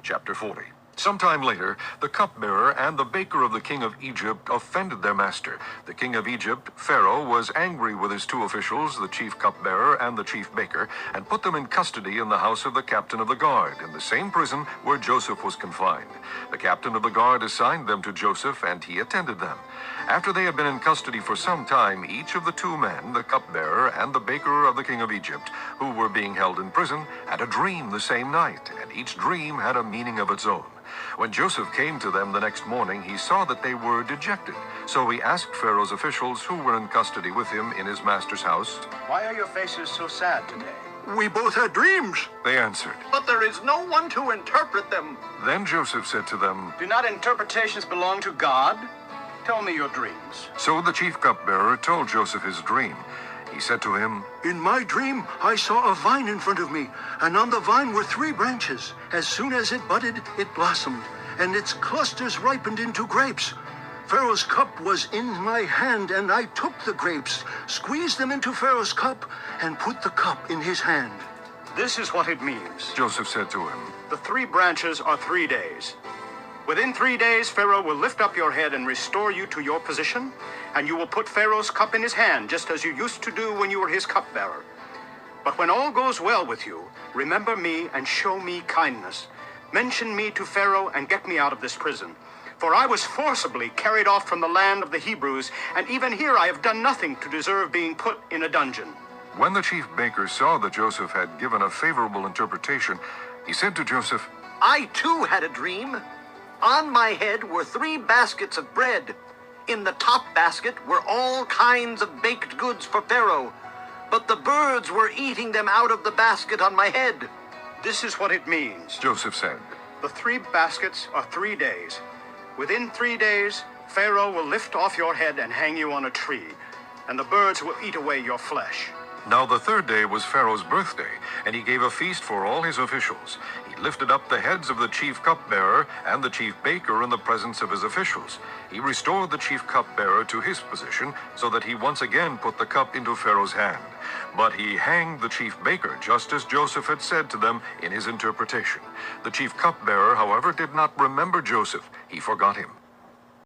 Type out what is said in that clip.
Chapter 40. Sometime later, the cupbearer and the baker of the king of Egypt offended their master. The king of Egypt, Pharaoh, was angry with his two officials, the chief cupbearer and the chief baker, and put them in custody in the house of the captain of the guard, in the same prison where Joseph was confined. The captain of the guard assigned them to Joseph, and he attended them. After they had been in custody for some time, each of the two men, the cupbearer and the baker of the king of Egypt, who were being held in prison, had a dream the same night, and each dream had a meaning of its own. When Joseph came to them the next morning, he saw that they were dejected. So he asked Pharaoh's officials who were in custody with him in his master's house, "Why are your faces so sad today?" "We both had dreams," they answered. "but there is no one to interpret them." Then Joseph said to them, Do not interpretations belong to God? Tell me your dreams. So the chief cupbearer told Joseph his dream. He said to him, "In my dream, I saw a vine in front of me, and on the vine were 3 branches. As soon as it budded, it blossomed, and its clusters ripened into grapes. Pharaoh's cup was in my hand, and I took the grapes, squeezed them into Pharaoh's cup, and put the cup in his hand." This is what it means. Joseph said to him, The 3 branches are 3 days. Within 3 days, Pharaoh will lift up your head and restore you to your position, and you will put Pharaoh's cup in his hand, just as you used to do when you were his cupbearer. But when all goes well with you, remember me and show me kindness. Mention me to Pharaoh and get me out of this prison. For I was forcibly carried off from the land of the Hebrews, and even here I have done nothing to deserve being put in a dungeon. When the chief baker saw that Joseph had given a favorable interpretation, he said to Joseph, "I too had a dream. On my head were 3 baskets of bread. In the top basket were all kinds of baked goods for Pharaoh, but the birds were eating them out of the basket on my head." This is what it means. Joseph said, The 3 baskets are 3 days. Within 3 days, Pharaoh will lift off your head and hang you on a tree, and the birds will eat away your flesh. Now the 3rd day was Pharaoh's birthday, and he gave a feast for all his officials. He lifted up the heads of the chief cupbearer and the chief baker in the presence of his officials. He restored the chief cupbearer to his position, so that he once again put the cup into Pharaoh's hand. But he hanged the chief baker, just as Joseph had said to them in his interpretation. The chief cupbearer, however, did not remember Joseph. He forgot him.